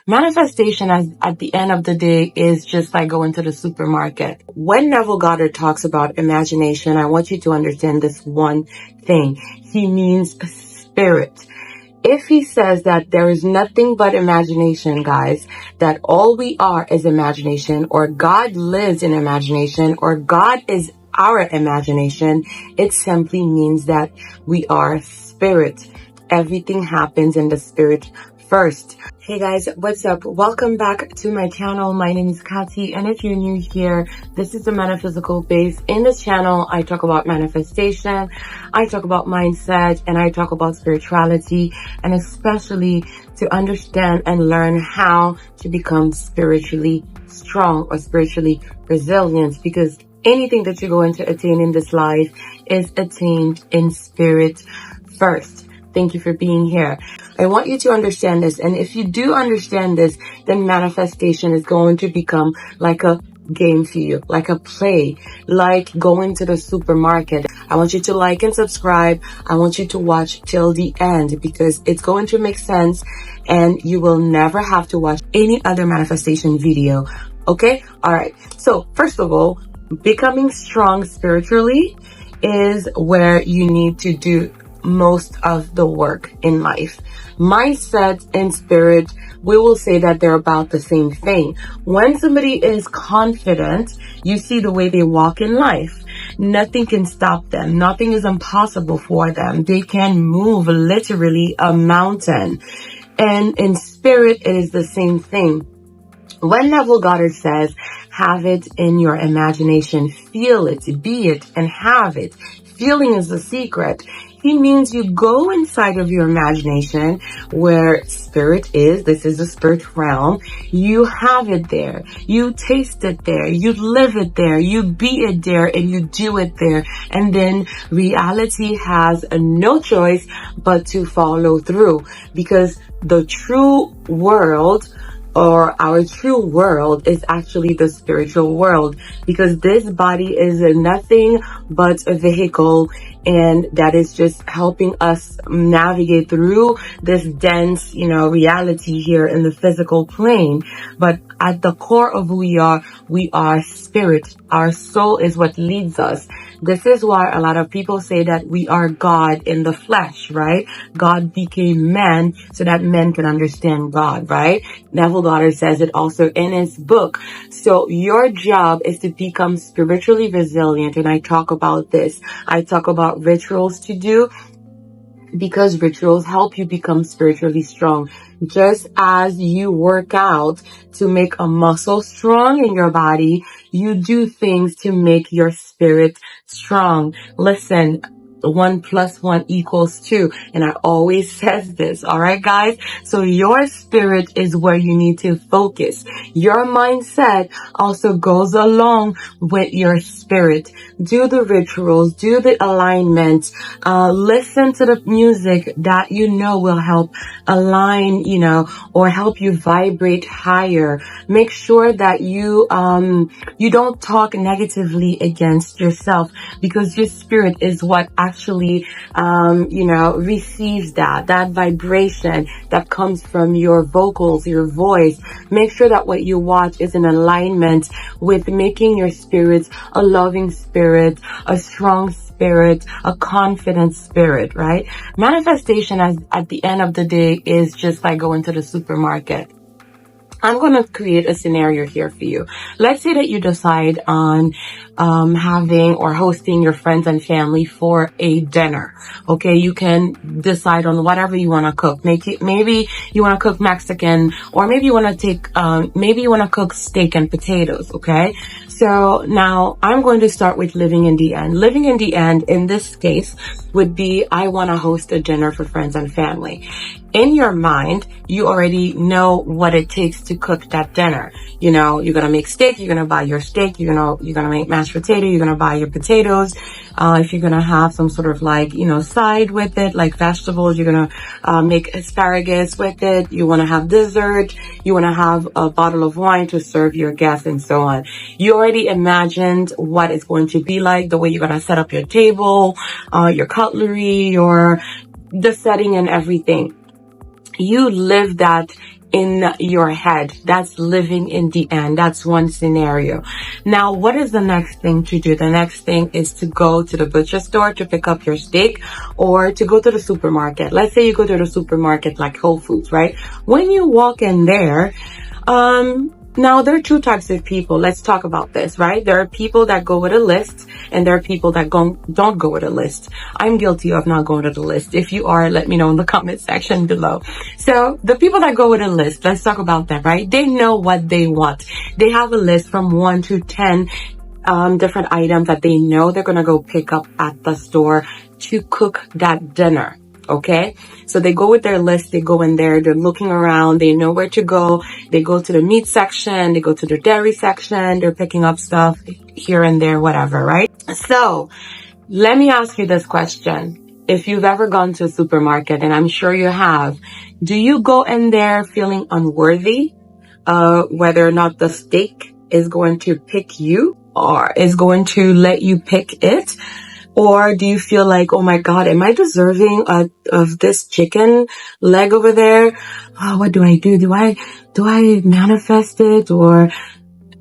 Manifestation at the end of the day is just like going to the supermarket. When Neville Goddard talks about imagination, I want you to understand this one thing. He means spirit. If he says that there is nothing but imagination, guys, that all we are is imagination, or God lives in imagination, or God is our imagination, it simply means that we are spirit. Everything happens in the spirit first. Hey guys, what's up? Welcome back to my channel. My name is Kati, and if you're new here, this is the metaphysical base. In this channel, I talk about manifestation, I talk about mindset, and I talk about spirituality, and especially to understand and learn how to become spiritually strong or spiritually resilient, because anything that you're going to attain in this life is attained in spirit first. Thank you for being here. I want you to understand this. And if you do understand this, then manifestation is going to become like a game for you, like a play, like going to the supermarket. I want you to like and subscribe. I want you to watch till the end, because it's going to make sense and you will never have to watch any other manifestation video. Okay? All right. So first of all, becoming strong spiritually is where you need to do most of the work in life. Mindset and spirit, we will say that they're about the same thing. When somebody is confident, you see the way they walk in life. Nothing can stop them. Nothing is impossible for them. They can move literally a mountain. And in spirit, it is the same thing. When Neville Goddard says, have it in your imagination, feel it, be it, and have it. Feeling is the secret. He means you go inside of your imagination where spirit is. This is the spirit realm. You have it there. You taste it there. You live it there. You be it there, and you do it there. And then reality has no choice but to follow through, because the true world, or our true world, is actually the spiritual world, because this body is nothing but a vehicle, and that is just helping us navigate through this dense, reality here in the physical plane. But at the core of who we are spirit. Our soul is what leads us. This is why a lot of people say that we are God in the flesh, right? God became man so that men can understand God, right? Neville Goddard says it also in his book. So your job is to become spiritually resilient. And I talk about this. I talk about rituals to do, because rituals help you become spiritually strong. Just as you work out to make a muscle strong in your body, you do things to make your spirit strong. Listen, 1 + 1 = 2. And I always says this. All right, guys. So your spirit is where you need to focus. Your mindset also goes along with your spirit. Do the rituals, do the alignment, listen to the music that will help align, or help you vibrate higher. Make sure that you don't talk negatively against yourself, because your spirit is what actually, receives that vibration that comes from your vocals, your voice. Make sure that what you watch is in alignment with making your spirit a loving spirit, a strong spirit, a confident spirit, right? Manifestation at the end of the day is just like going to the supermarket. I'm going to create a scenario here for you. Let's say that you decide on having or hosting your friends and family for a dinner. Okay, you can decide on whatever you want to cook. Maybe you want to cook Mexican, or maybe you want to cook steak and potatoes. Okay, so now I'm going to start with living in the end. Living in the end, in this case, would be I want to host a dinner for friends and family. In your mind, you already know what it takes to cook that dinner. You're going to make steak, you're going to buy your steak, you're going to make mashed potato, you're going to buy your potatoes. If you're going to have some sort of side with it, like vegetables, you're going to make asparagus with it. You want to have dessert. You want to have a bottle of wine to serve your guests, and so on. You already imagined what it's going to be like, the way you're going to set up your table, your cutlery, the setting and everything. You live that in your head. That's living in the end. That's one scenario. Now, what is the next thing to do? The next thing is to go to the butcher store to pick up your steak, or to go to the supermarket. Let's say you go to the supermarket like Whole Foods, right? When you walk in there, now, there are two types of people. Let's talk about this, right? There are people that go with a list, and there are people that don't go with a list. I'm guilty of not going to the list. If you are, let me know in the comment section below. So the people that go with a list, let's talk about that, right? They know what they want. They have a list from 1 to 10 different items that they know they're going to go pick up at the store to cook that dinner. Okay, so they go with their list, they go in there, they're looking around, they know where to go, they go to the meat section, they go to the dairy section, they're picking up stuff here and there, whatever, right? So let me ask you this question. If you've ever gone to a supermarket, and I'm sure you have, do you go in there feeling unworthy, whether or not the steak is going to pick you or is going to let you pick it? Or do you feel like, oh my God, am I deserving of this chicken leg over there? Oh, what do I do? Do I manifest it? Or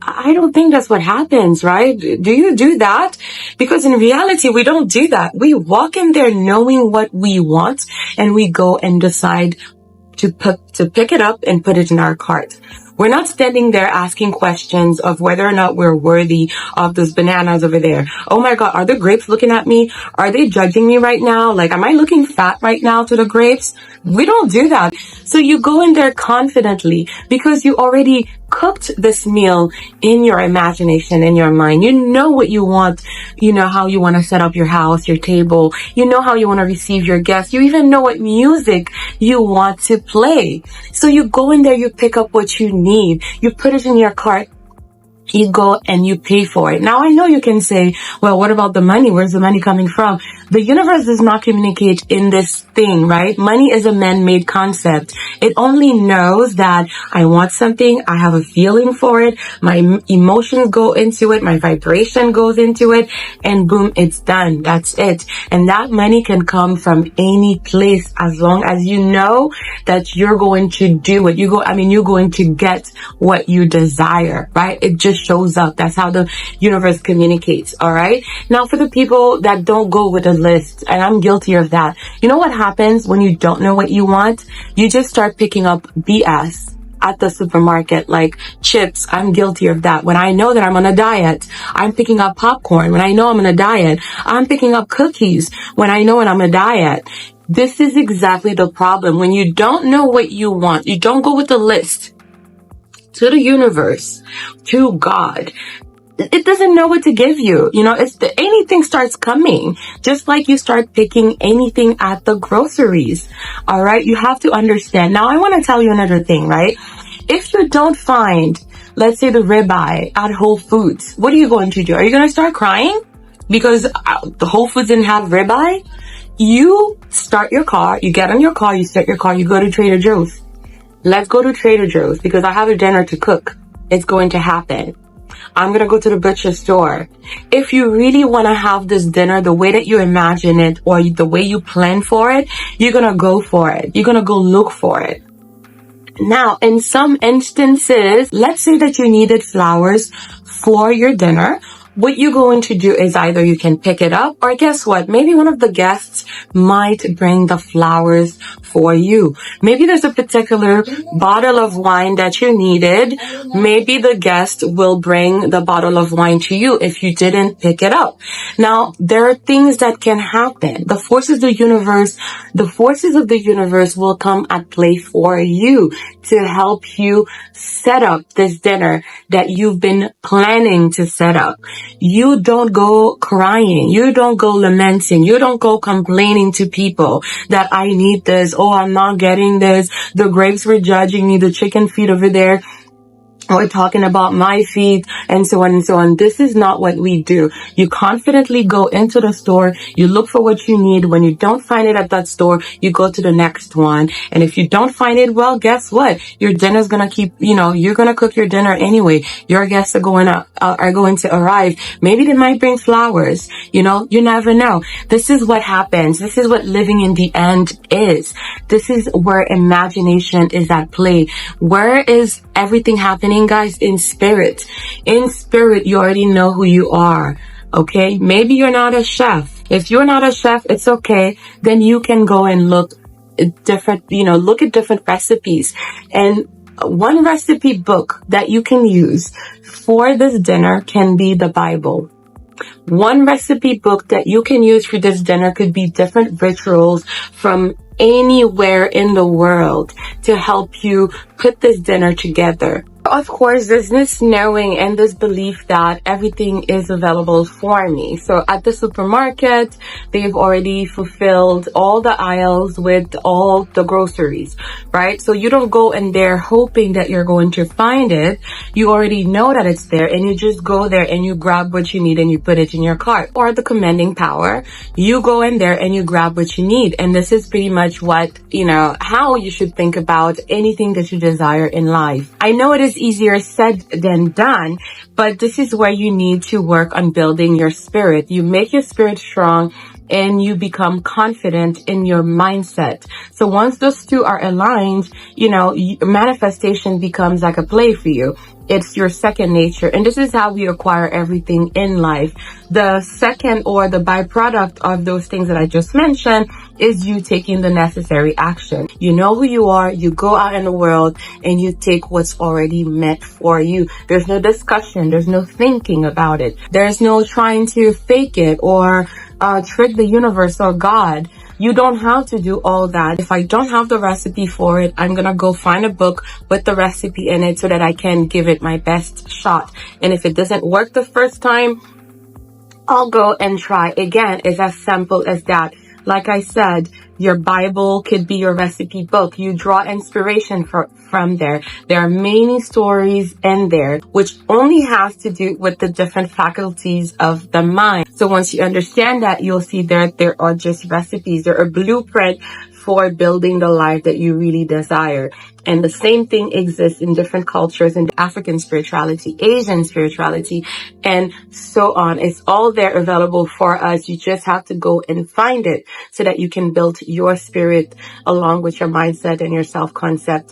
I don't think that's what happens, right? Do you do that? Because in reality, we don't do that. We walk in there knowing what we want, and we go and decide to pick it up and put it in our cart. We're not standing there asking questions of whether or not we're worthy of those bananas over there. Oh my God, are the grapes looking at me? Are they judging me right now? Like, am I looking fat right now to the grapes? We don't do that. So you go in there confidently because you already cooked this meal in your imagination, in your mind. You know what you want. You know how you want to set up your house, your table. You know how you want to receive your guests. You even know what music you want to play. So you go in there, you pick up what you need. You put it in your cart. You go and you pay for it. Now, I know you can say, well, what about the money? Where's the money coming from? The universe does not communicate in this thing, right? Money is a man-made concept. It only knows that I want something. I have a feeling for it. My emotions go into it. My vibration goes into it. And boom, it's done. That's it. And that money can come from any place as long as you know that you're going to do it. You're going to get what you desire, right? It just shows up. That's how the universe communicates. All right. Now, for the people that don't go with a list, and I'm guilty of that. You know what happens when you don't know what you want? You just start picking up BS at the supermarket, like chips. I'm guilty of that. When I know that I'm on a diet, I'm picking up popcorn. When I know I'm on a diet, I'm picking up cookies. When I know when I'm on a diet. This is exactly the problem. When you don't know what you want, you don't go with the list. To the universe, to God, it doesn't know what to give you. Anything starts coming, just like you start picking anything at the groceries. All right. You have to understand. Now, I want to tell you another thing, right? If you don't find, let's say, the ribeye at Whole Foods, what are you going to do? Are you going to start crying because the Whole Foods didn't have ribeye? You start your car, you get on your car, you start your car, you go to Trader Joe's. Let's go to Trader Joe's because I have a dinner to cook. It's going to happen. I'm going to go to the butcher store. If you really want to have this dinner the way that you imagine it or the way you plan for it, you're going to go for it. You're going to go look for it. Now, in some instances, let's say that you needed flowers for your dinner. What you're going to do is either you can pick it up, or guess what? Maybe one of the guests might bring the flowers for you. Maybe there's a particular bottle of wine that you needed. Maybe the guest will bring the bottle of wine to you if you didn't pick it up. Now, there are things that can happen. The forces of the universe will come at play for you to help you set up this dinner that you've been planning to set up. You don't go crying. You don't go lamenting. You don't go complaining to people that I need this. Oh, I'm not getting this. The grapes were judging me. The chicken feet over there we're talking about my feet and so on and so on. This is not what we do. You confidently go into the store, you look for what you need. When you don't find it at that store, you go to the next one. And if you don't find it, well, guess what? Your dinner's gonna you're gonna cook your dinner anyway. Your guests are going to arrive. Maybe they might bring flowers. You never know. This is what happens. This is what living in the end is. This is where imagination is at play. Where is everything happening, guys? In spirit. In spirit, you already know who you are. Okay? Maybe you're not a chef. If you're not a chef, it's okay. Then you can go and look at different recipes. And one recipe book that you can use for this dinner can be the Bible. One recipe book that you can use for this dinner could be different rituals from anywhere in the world to help you put this dinner together. Of course, there's this knowing and this belief that everything is available for me. So at the supermarket, they've already fulfilled all the aisles with all the groceries, right? So you don't go in there hoping that you're going to find it. You already know that it's there, and you just go there and you grab what you need and you put it in your cart. Or the commanding power, you go in there and you grab what you need. And this is pretty much what, how you should think about anything that you desire in life. I know it is easier said than done, but this is where you need to work on building your spirit. You make your spirit strong and you become confident in your mindset. So once those two are aligned, manifestation becomes like a play for you. It's your second nature. And this is how we acquire everything in life. The second, or the byproduct of those things that I just mentioned, is you taking the necessary action. You know who you are. You go out in the world and you take what's already meant for you. There's no discussion. There's no thinking about it. There's no trying to fake it or trick the universe or God. You don't have to do all that. If I don't have the recipe for it, I'm gonna go find a book with the recipe in it so that I can give it my best shot. And if it doesn't work the first time, I'll go and try again. It's as simple as that. Like I said, your Bible could be your recipe book. You draw inspiration from there. There are many stories in there, which only has to do with the different faculties of the mind. So once you understand that, you'll see that there are just recipes. They're a blueprint for building the life that you really desire. And the same thing exists in different cultures, in African spirituality, Asian spirituality, and so on. It's all there available for us. You just have to go and find it so that you can build your spirit along with your mindset and your self-concept.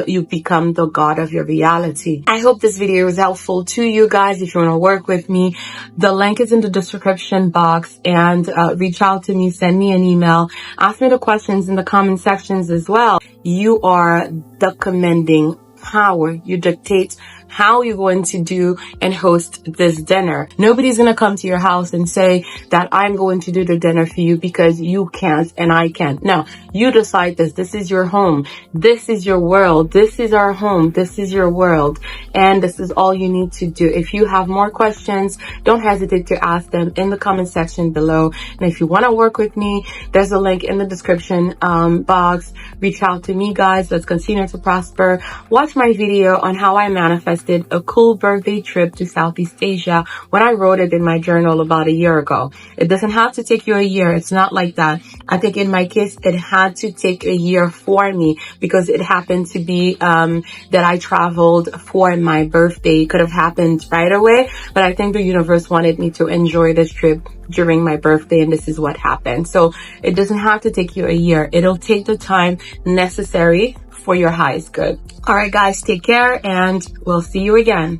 You become the God of your reality. I hope this video was helpful to you guys. If you want to work with me, the link is in the description box, and reach out to me, send me an email, ask me the questions in the comment sections as well. You are the commanding power. You dictate how you're going to do and host this dinner. Nobody's going to come to your house and say that I'm going to do the dinner for you because you can't and I can't. No, you decide this. This is your home. This is your world. This is our home. This is your world. And this is all you need to do. If you have more questions, don't hesitate to ask them in the comment section below. And if you want to work with me, there's a link in the description box. Reach out to me, guys. Let's continue to prosper. Watch my video on how I manifested a cool birthday trip to Southeast Asia when I wrote it in my journal about a year ago. It doesn't have to take you a year. It's not like that. I think in my case, it had to take a year for me because it happened to be that I traveled for my birthday. It could have happened right away, but I think the universe wanted me to enjoy this trip during my birthday, and this is what happened. So it doesn't have to take you a year. It'll take the time necessary for your highest good. All right, guys, take care, and we'll see you again.